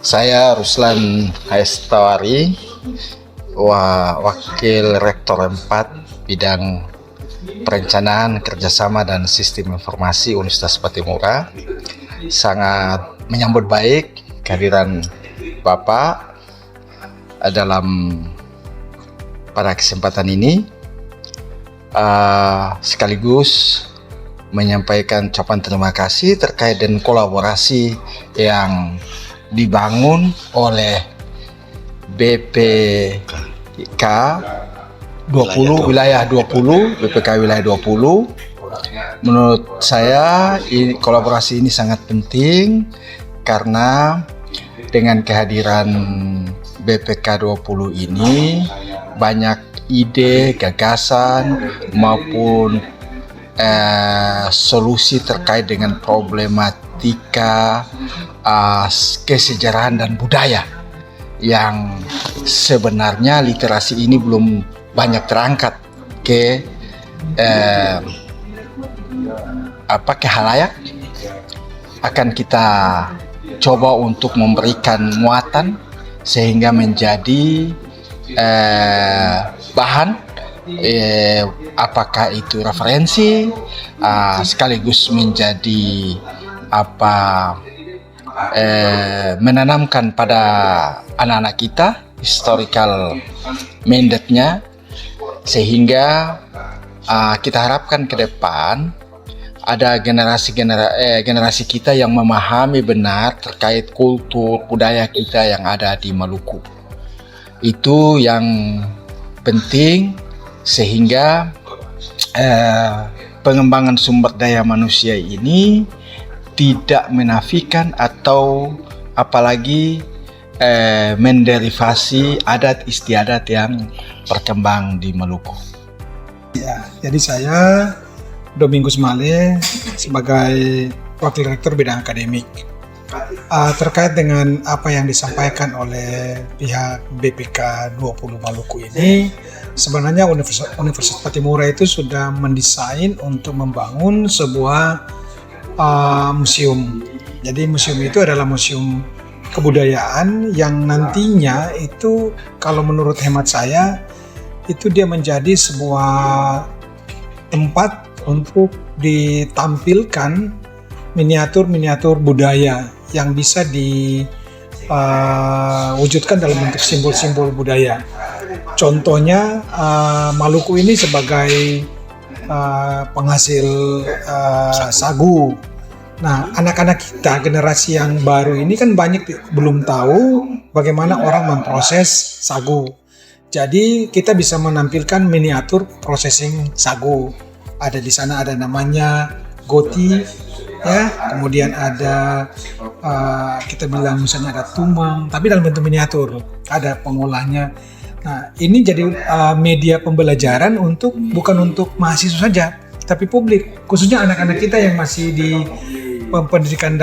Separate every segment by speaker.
Speaker 1: Saya Ruslan Haestawari, Wakil Rektor 4 Bidang Perencanaan, Kerjasama, dan Sistem Informasi Universitas Patimura. Sangat menyambut baik kehadiran Bapak pada kesempatan ini, sekaligus menyampaikan ucapan terima kasih terkait dengan kolaborasi yang dibangun oleh BPK 20 wilayah 20 BPK wilayah 20. Menurut saya kolaborasi ini sangat penting karena dengan kehadiran BPK 20 ini banyak ide, gagasan maupun solusi terkait dengan problematika kesejarahan dan budaya yang sebenarnya literasi ini belum banyak terangkat ke halayak. Akan kita coba untuk memberikan muatan sehingga menjadi bahan, apakah itu referensi, sekaligus menjadi menanamkan pada anak-anak kita historical mandate-nya, sehingga kita harapkan ke depan ada generasi kita yang memahami benar terkait kultur budaya kita yang ada di Maluku. Itu yang penting, sehingga pengembangan sumber daya manusia ini tidak menafikan atau apalagi menderivasi adat istiadat yang berkembang di Maluku.
Speaker 2: Ya, jadi saya Domingus Male sebagai Wakil Rektor Bidang Akademik. Terkait dengan apa yang disampaikan oleh pihak BPK 20 Maluku ini, sebenarnya Universitas Patimura itu sudah mendesain untuk membangun sebuah museum. Jadi museum itu adalah museum kebudayaan yang nantinya itu, kalau menurut hemat saya, itu dia menjadi sebuah tempat untuk ditampilkan miniatur-miniatur budaya yang bisa diwujudkan dalam bentuk simbol-simbol budaya. Contohnya Maluku ini sebagai penghasil sagu. Nah, anak-anak kita generasi yang baru ini kan banyak belum tahu bagaimana orang memproses sagu. Jadi kita bisa menampilkan miniatur processing sagu. Ada di sana, ada namanya goti, ya. Kemudian ada kita bilang misalnya ada tumang, tapi dalam bentuk miniatur. Ada pengolahnya. Nah, ini jadi media pembelajaran bukan untuk mahasiswa saja, tapi publik, khususnya anak-anak kita yang masih di pendidikan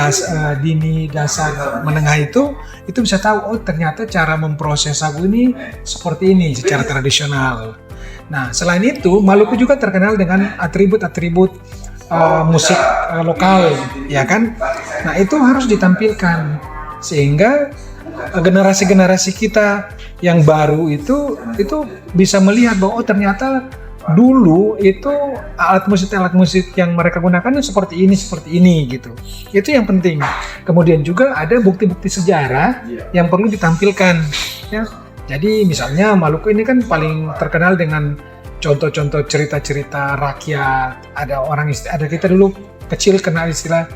Speaker 2: dini, dasar, menengah itu bisa tahu, oh ternyata cara memproses sagu ini seperti ini secara tradisional. Nah, selain itu Maluku juga terkenal dengan atribut-atribut musik lokal, ya kan? Nah, itu harus ditampilkan sehingga generasi-generasi kita yang baru itu bisa melihat bahwa oh ternyata dulu itu alat musik yang mereka gunakan seperti ini gitu. Itu yang penting. Kemudian juga ada bukti-bukti sejarah yang perlu ditampilkan, ya. Jadi misalnya Maluku ini kan paling terkenal dengan contoh-contoh cerita-cerita rakyat. Ada kita dulu kecil kenal istilah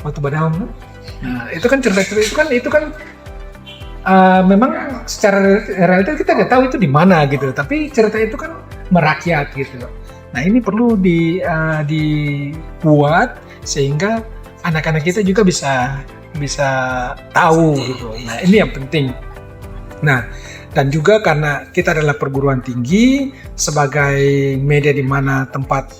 Speaker 2: batu badam. Nah, itu kan cerita-cerita itu kan memang secara realitas kita nggak tahu itu di mana gitu, tapi cerita itu kan merakyat gitu. Nah, ini perlu dibuat sehingga anak-anak kita juga bisa tahu gitu. Nah, ini yang penting. Nah, dan juga karena kita adalah perguruan tinggi sebagai media di mana tempat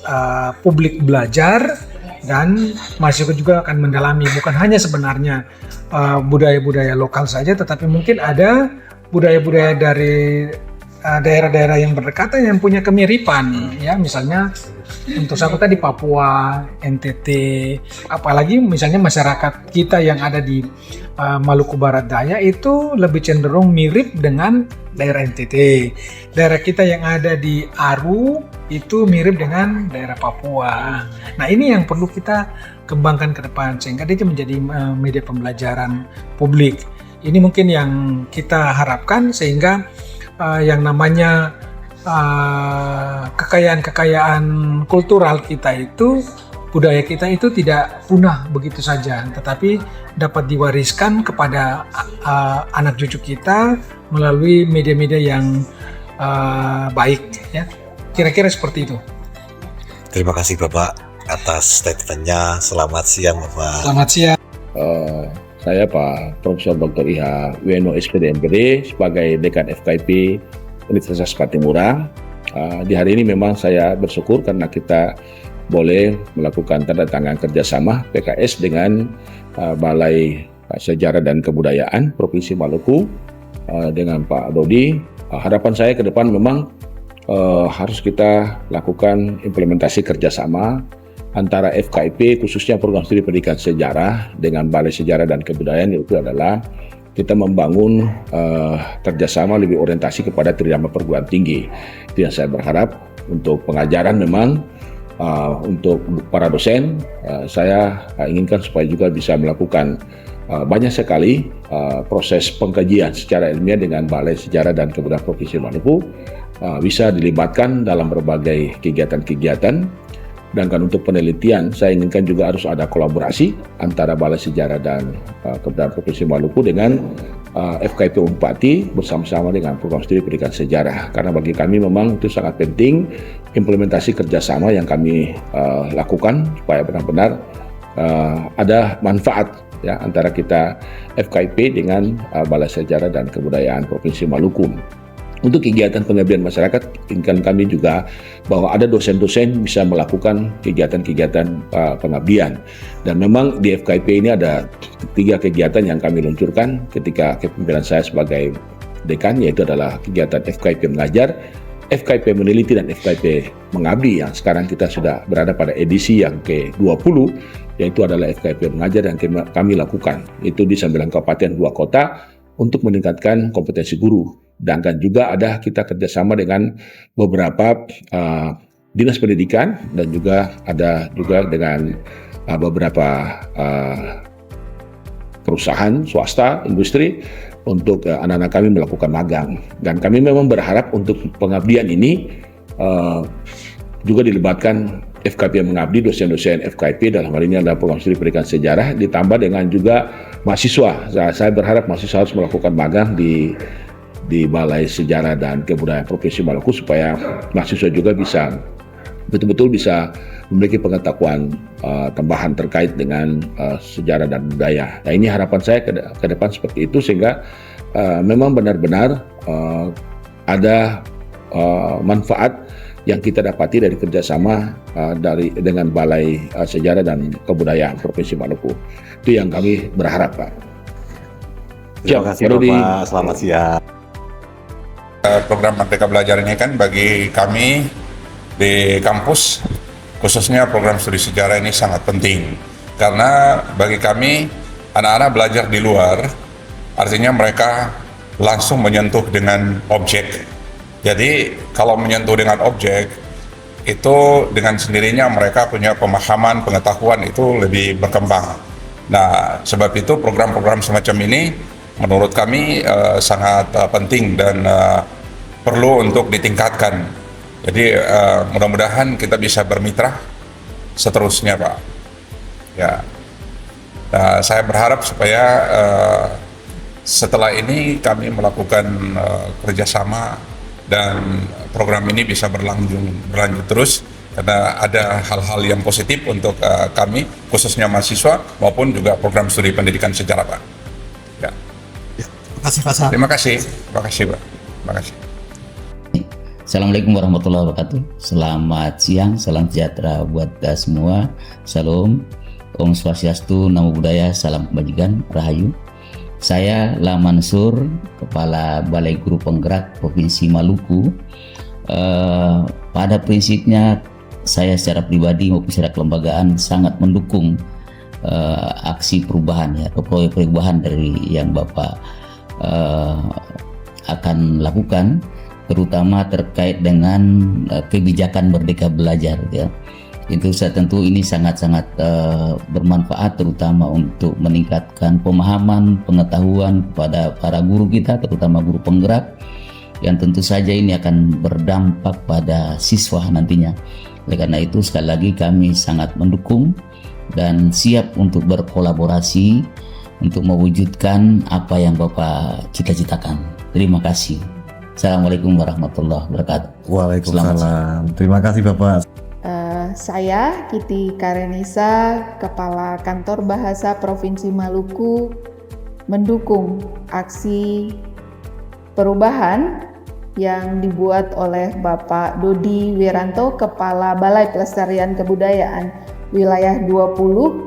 Speaker 2: publik belajar, dan mahasiswa juga akan mendalami bukan hanya sebenarnya budaya-budaya lokal saja, tetapi mungkin ada budaya-budaya dari daerah-daerah yang berdekatan yang punya kemiripan, ya, misalnya untuk sagu tadi Papua, NTT, apalagi misalnya masyarakat kita yang ada di Maluku Barat Daya itu lebih cenderung mirip dengan daerah NTT. Daerah kita yang ada di Aru itu mirip dengan daerah Papua. Nah, ini yang perlu kita kembangkan ke depan sehingga dia menjadi media pembelajaran publik. Ini mungkin yang kita harapkan sehingga yang namanya kekayaan kultural kita itu, budaya kita itu tidak punah begitu saja, tetapi dapat diwariskan kepada anak cucu kita melalui media-media yang baik, ya. Kira-kira seperti itu.
Speaker 3: Terima kasih Bapak atas statementnya. Selamat siang Bapak.
Speaker 2: Selamat siang.
Speaker 4: Saya Pak Profesor Dr. Iha Weno SPD MPD sebagai Dekan FKIP Universitas Patimura. Di hari ini memang saya bersyukur karena kita boleh melakukan tanda tangan kerjasama PKS dengan Balai Sejarah dan Kebudayaan Provinsi Maluku dengan Pak Dodi. Harapan saya ke depan memang harus kita lakukan implementasi kerjasama antara FKIP khususnya program studi pendidikan sejarah dengan Balai Sejarah dan Kebudayaan, itu adalah kita membangun kerjasama lebih orientasi kepada tridharma perguruan tinggi. Itu yang saya berharap untuk pengajaran. Memang untuk para dosen saya inginkan supaya juga bisa melakukan banyak sekali proses pengkajian secara ilmiah dengan Balai Sejarah dan Kebudayaan Provinsi Maluku, bisa dilibatkan dalam berbagai kegiatan-kegiatan. Dan kan untuk penelitian, saya inginkan juga harus ada kolaborasi antara Balai Sejarah dan Kebudayaan Provinsi Maluku dengan FKIP Unpati bersama-sama dengan program studi pendidikan sejarah. Karena bagi kami memang itu sangat penting implementasi kerjasama yang kami lakukan supaya benar-benar ada manfaat ya antara kita FKIP dengan Balai Sejarah dan Kebudayaan Provinsi Maluku. Untuk kegiatan pengabdian masyarakat, inginkan kami juga bahwa ada dosen-dosen bisa melakukan kegiatan-kegiatan pengabdian. Dan memang di FKIP ini ada 3 kegiatan yang kami luncurkan ketika kepemimpinan saya sebagai dekan, yaitu adalah kegiatan FKIP mengajar, FKIP meneliti, dan FKIP mengabdi, yang sekarang kita sudah berada pada edisi yang ke-20, yaitu adalah FKIP mengajar yang kami lakukan. Itu di 9 kabupaten 2 kota untuk meningkatkan kompetensi guru. Dan juga ada kita kerjasama dengan beberapa dinas pendidikan dan juga ada juga dengan beberapa perusahaan swasta, industri untuk anak-anak kami melakukan magang. Dan kami memang berharap untuk pengabdian ini juga dilibatkan FKIP yang mengabdi, dosen-dosen FKIP dalam hal ini adalah program studi pendidikan sejarah, ditambah dengan juga mahasiswa. Saya berharap mahasiswa harus melakukan magang di Balai Sejarah dan Kebudayaan Provinsi Maluku supaya mahasiswa juga bisa betul-betul bisa memiliki pengetahuan tambahan terkait dengan sejarah dan budaya. Nah, ini harapan saya ke depan seperti itu sehingga memang benar-benar ada manfaat yang kita dapati dari kerjasama dengan Balai Sejarah dan Kebudayaan Provinsi Maluku. Itu yang kami berharap, Pak.
Speaker 3: Terima kasih Bapak. Selamat siang.
Speaker 5: Program Merdeka Belajar ini kan bagi kami di kampus, khususnya program studi sejarah ini sangat penting. Karena bagi kami, anak-anak belajar di luar, artinya mereka langsung menyentuh dengan objek. Jadi kalau menyentuh dengan objek, itu dengan sendirinya mereka punya pemahaman, pengetahuan itu lebih berkembang. Nah, sebab itu program-program semacam ini menurut kami sangat penting dan perlu untuk ditingkatkan. Jadi mudah-mudahan kita bisa bermitra seterusnya, Pak. Ya, nah, saya berharap supaya setelah ini kami melakukan kerjasama dan program ini bisa berlanjut terus karena ada hal-hal yang positif untuk kami, khususnya mahasiswa maupun juga program studi pendidikan sejarah, Pak. Ya. Terima kasih Pak. Terima kasih.
Speaker 6: Assalamualaikum warahmatullahi wabarakatuh. Selamat siang, salam sejahtera buat kita semua. Salam, Om Swastiastu, Namo Buddhaya, salam kebajikan, Rahayu. Saya La Mansur, Kepala Balai Guru Penggerak Provinsi Maluku. Pada prinsipnya saya secara pribadi maupun secara kelembagaan sangat mendukung aksi perubahan ya, atau proyek perubahan dari yang Bapak akan lakukan, terutama terkait dengan kebijakan Merdeka Belajar ya. Itu saya tentu ini sangat-sangat bermanfaat, terutama untuk meningkatkan pemahaman, pengetahuan kepada para guru kita, terutama guru penggerak, yang tentu saja ini akan berdampak pada siswa nantinya. Oleh karena itu sekali lagi kami sangat mendukung dan siap untuk berkolaborasi untuk mewujudkan apa yang Bapak cita-citakan. Terima kasih. Assalamualaikum warahmatullahi wabarakatuh.
Speaker 3: Waalaikumsalam. Terima kasih Bapak.
Speaker 7: Saya Kiti Karenisa, Kepala Kantor Bahasa Provinsi Maluku, mendukung aksi perubahan yang dibuat oleh Bapak Dodi Wiranto, Kepala Balai Pelestarian Kebudayaan Wilayah 20.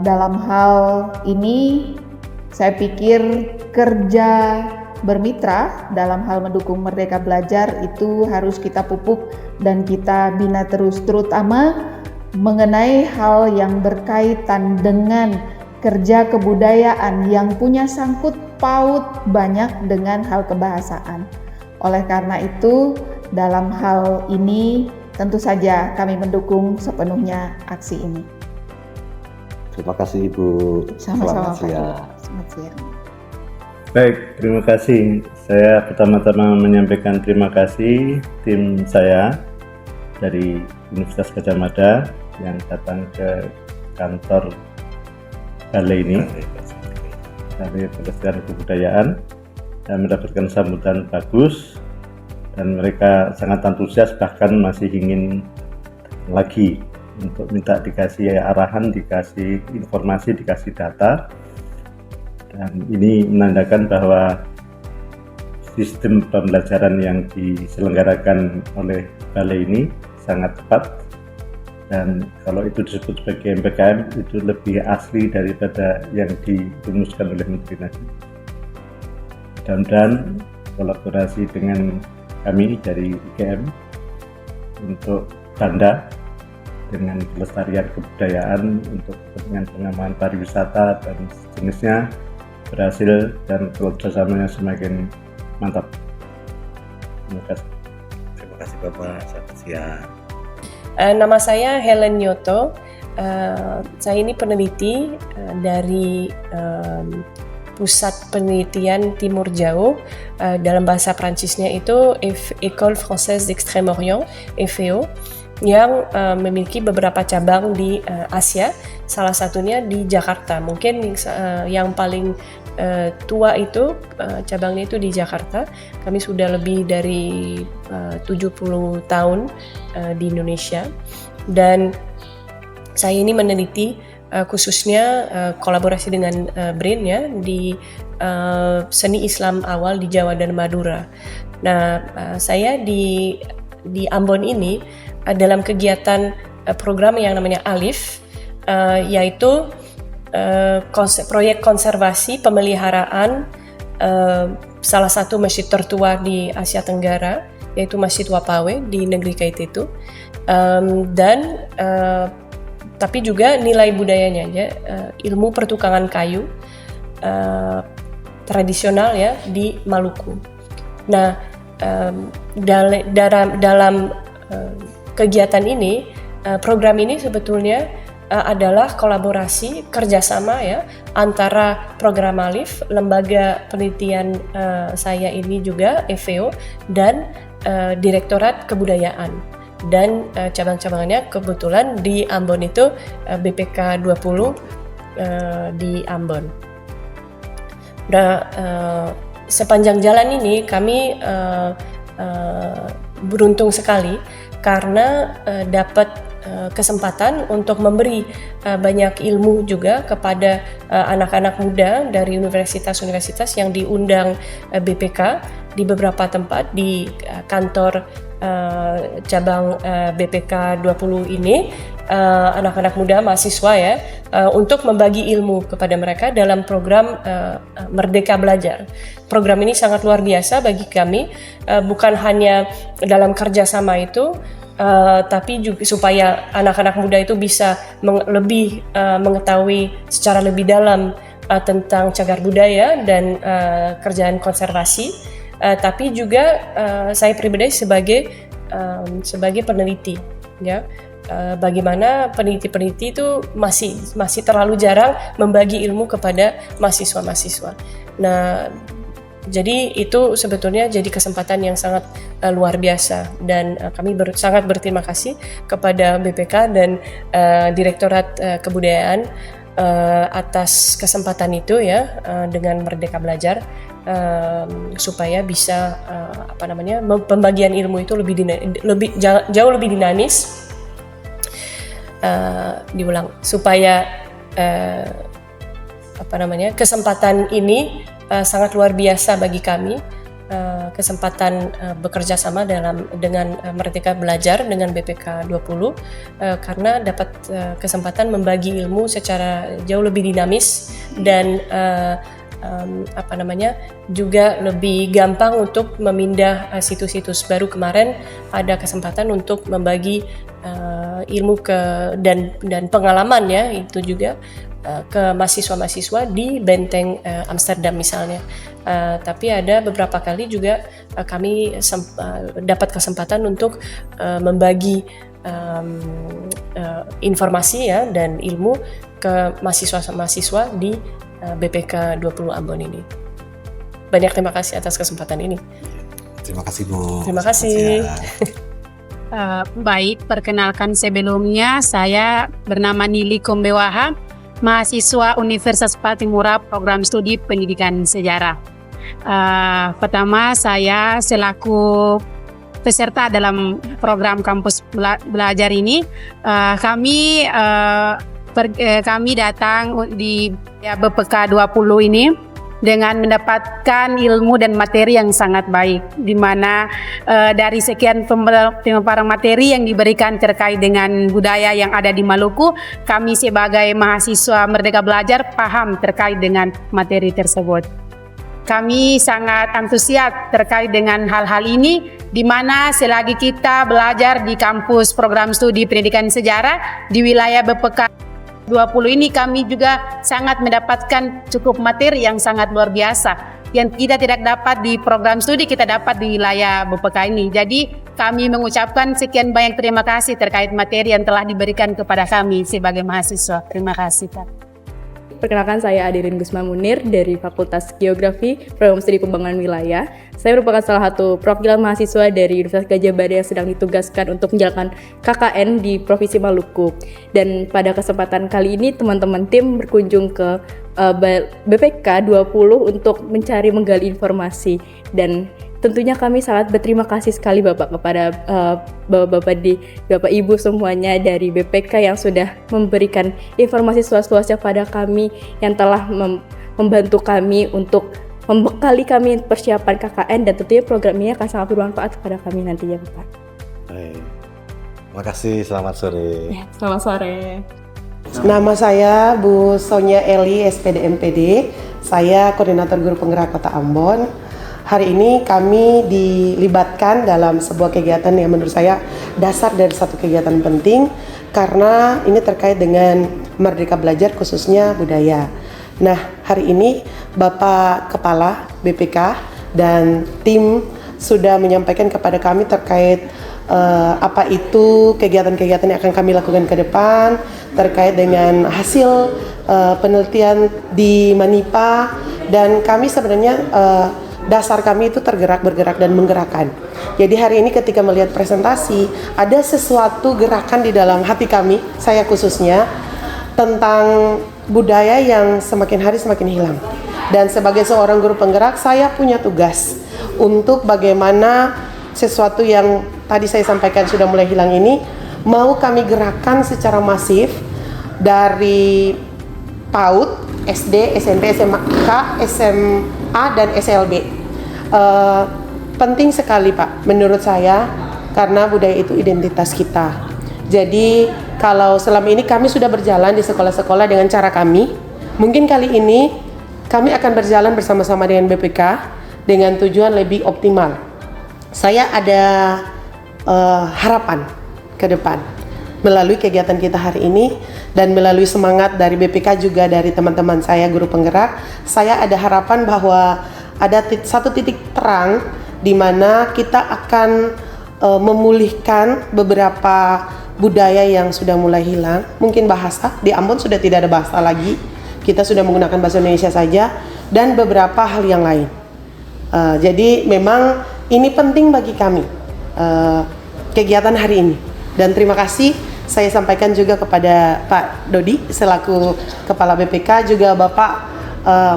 Speaker 7: Dalam hal ini saya pikir kerja bermitra dalam hal mendukung Merdeka Belajar itu harus kita pupuk dan kita bina terus, terutama mengenai hal yang berkaitan dengan kerja kebudayaan yang punya sangkut paut banyak dengan hal kebahasaan. Oleh karena itu, dalam hal ini tentu saja kami mendukung sepenuhnya aksi ini.
Speaker 8: Terima kasih Ibu.
Speaker 7: Sama-sama
Speaker 8: Selamat siang.
Speaker 7: Pak. Selamat siang.
Speaker 9: Baik, terima kasih. Saya pertama-tama menyampaikan terima kasih tim saya dari Universitas Gadjah Mada yang datang ke kantor balai ini, Balai Pelestarian Kebudayaan, dan mendapatkan sambutan bagus, dan mereka sangat antusias, bahkan masih ingin lagi untuk minta dikasih arahan, dikasih informasi, dikasih data. Dan ini menandakan bahwa sistem pembelajaran yang diselenggarakan oleh balai ini sangat tepat, dan kalau itu disebut sebagai MPKM itu lebih asli daripada yang dirumuskan oleh Menteri Nadiem. Mudah-mudahan kolaborasi dengan kami dari UGM untuk Banda dengan pelestarian kebudayaan untuk kepentingan pengembangan pariwisata dan sejenisnya berhasil dan kerjasamanya semakin mantap. Terima kasih.
Speaker 3: Terima kasih Bapak. Selamat siang.
Speaker 10: Nama saya Helen Nyoto. Saya ini peneliti dari Pusat Penelitian Timur Jauh, dalam bahasa Prancisnya itu École Française d'Extrême-Orient, EFEO, yang memiliki beberapa cabang di Asia, salah satunya di Jakarta. Mungkin yang paling tua itu cabangnya itu di Jakarta. Kami sudah lebih dari 70 tahun di Indonesia, dan saya ini meneliti khususnya kolaborasi dengan BRIN ya di seni Islam awal di Jawa dan Madura. Nah, saya di Ambon ini dalam kegiatan program yang namanya ALIF, yaitu proyek konservasi pemeliharaan salah satu masjid tertua di Asia Tenggara, yaitu Masjid Wapawe di negeri Kaitetu, dan tapi juga nilai budayanya ya, ilmu pertukangan kayu tradisional ya di Maluku. Nah, dalam kegiatan ini, program ini sebetulnya adalah kolaborasi kerjasama ya antara program ALIF, lembaga penelitian saya ini juga EFEO, dan Direktorat Kebudayaan, dan cabang-cabangnya kebetulan di Ambon itu BPK 20 di Ambon. Nah, sepanjang jalan ini kami beruntung sekali karena dapat kesempatan untuk memberi banyak ilmu juga kepada anak-anak muda dari universitas-universitas yang diundang BPK di beberapa tempat di kantor cabang BPK 20 ini, anak-anak muda mahasiswa ya, untuk membagi ilmu kepada mereka dalam program Merdeka Belajar. Program ini sangat luar biasa bagi kami, bukan hanya dalam kerjasama itu, tapi juga supaya anak-anak muda itu bisa lebih mengetahui secara lebih dalam tentang cagar budaya dan kerjaan konservasi, tapi juga saya pribadi sebagai peneliti, ya. Bagaimana peneliti-peneliti itu masih terlalu jarang membagi ilmu kepada mahasiswa-mahasiswa. Nah, jadi itu sebetulnya jadi kesempatan yang sangat luar biasa, dan kami sangat berterima kasih kepada BPK dan Direktorat Kebudayaan atas kesempatan itu, ya, dengan Merdeka Belajar, supaya bisa pembagian ilmu itu jauh lebih dinamis. Supaya kesempatan ini sangat luar biasa bagi kami, kesempatan bekerja sama dengan Merdeka Belajar dengan BPK 20, karena dapat kesempatan membagi ilmu secara jauh lebih dinamis dan juga lebih gampang untuk memindah situs-situs baru. Kemarin ada kesempatan untuk membagi ilmu dan pengalaman, ya, itu juga ke mahasiswa-mahasiswa di Benteng Amsterdam misalnya. Tapi ada beberapa kali juga kami dapat kesempatan untuk membagi informasi, ya, dan ilmu ke mahasiswa-mahasiswa di BPK 20 Ambon ini. Banyak terima kasih atas kesempatan ini.
Speaker 3: Terima kasih, Bu.
Speaker 10: Terima kasih.
Speaker 11: Baik, perkenalkan sebelumnya saya bernama Nili Kombewaha, mahasiswa Universitas Patimura Program Studi Pendidikan Sejarah. Pertama, saya selaku peserta dalam program kampus belajar ini, kami datang di BPK 20 ini dengan mendapatkan ilmu dan materi yang sangat baik, di mana dari sekian pemaparan materi yang diberikan terkait dengan budaya yang ada di Maluku, kami sebagai mahasiswa Merdeka Belajar paham terkait dengan materi tersebut. Kami sangat antusias terkait dengan hal-hal ini, di mana selagi kita belajar di kampus program studi pendidikan sejarah di wilayah BPK 20 ini, kami juga sangat mendapatkan cukup materi yang sangat luar biasa yang kita tidak dapat di program studi, kita dapat di wilayah BPK ini. Jadi kami mengucapkan sekian banyak terima kasih terkait materi yang telah diberikan kepada kami sebagai mahasiswa. Terima kasih, Pak.
Speaker 12: Perkenalkan, saya Adirin Gusma Munir dari Fakultas Geografi Program Studi Pembangunan Wilayah. Saya merupakan salah satu perwakilan mahasiswa dari Universitas Gadjah Mada yang sedang ditugaskan untuk menjalankan KKN di Provinsi Maluku. Dan pada kesempatan kali ini teman-teman tim berkunjung ke BPK 20 untuk mencari menggali informasi, dan tentunya kami sangat berterima kasih sekali kepada Bapak Ibu semuanya dari BPK yang sudah memberikan informasi seluas-luasnya pada kami, yang telah membantu kami untuk membekali kami persiapan KKN, dan tentunya program ini akan sangat bermanfaat kepada kami nantinya, Bapak.
Speaker 3: Baik. Terima kasih, selamat sore.
Speaker 12: Ya, selamat sore.
Speaker 13: Nama saya Bu Sonia Eli, SPD MPD. Saya Koordinator Guru Penggerak Kota Ambon. Hari ini kami dilibatkan dalam sebuah kegiatan yang menurut saya dasar dari satu kegiatan penting, karena ini terkait dengan Merdeka Belajar, khususnya budaya. Nah, hari ini Bapak Kepala BPK dan tim sudah menyampaikan kepada kami terkait apa itu kegiatan-kegiatan yang akan kami lakukan ke depan terkait dengan hasil penelitian di Manipa, dan kami sebenarnya dasar kami itu bergerak dan menggerakkan. Jadi hari ini ketika melihat presentasi, ada sesuatu gerakan di dalam hati kami, saya khususnya, tentang budaya yang semakin hari semakin hilang. Dan sebagai seorang guru penggerak, saya punya tugas untuk bagaimana sesuatu yang tadi saya sampaikan sudah mulai hilang ini, mau kami gerakkan secara masif dari PAUD, SD, SMP, SMK, SMA, dan SLB. Penting sekali, Pak, menurut saya, karena budaya itu identitas kita. Jadi kalau selama ini kami sudah berjalan di sekolah-sekolah dengan cara kami, mungkin kali ini kami akan berjalan bersama-sama dengan BPK dengan tujuan lebih optimal. Saya ada harapan ke depan. Melalui kegiatan kita hari ini dan melalui semangat dari BPK juga dari teman-teman saya guru penggerak, saya ada harapan bahwa ada satu titik terang di mana kita akan memulihkan beberapa budaya yang sudah mulai hilang. Mungkin bahasa, di Ambon sudah tidak ada bahasa lagi, kita sudah menggunakan bahasa Indonesia saja, dan beberapa hal yang lain. Jadi memang ini penting bagi kami kegiatan hari ini, dan terima kasih saya sampaikan juga kepada Pak Dodi selaku Kepala BPK, juga Bapak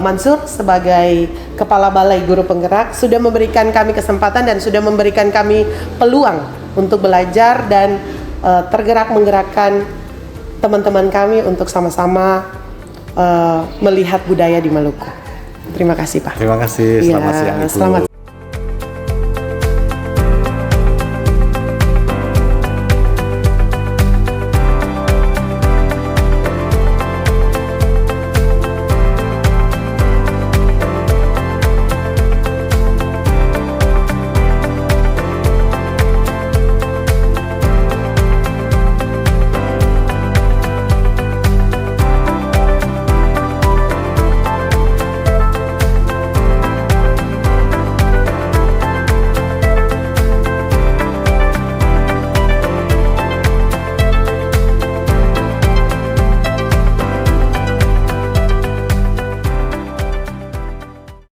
Speaker 13: Mansur sebagai Kepala Balai Guru Penggerak sudah memberikan kami kesempatan dan sudah memberikan kami peluang untuk belajar dan tergerak menggerakkan teman-teman kami untuk sama-sama melihat budaya di Maluku. Terima kasih Pak.
Speaker 3: Terima kasih, selamat siang Ibu.
Speaker 13: Selamat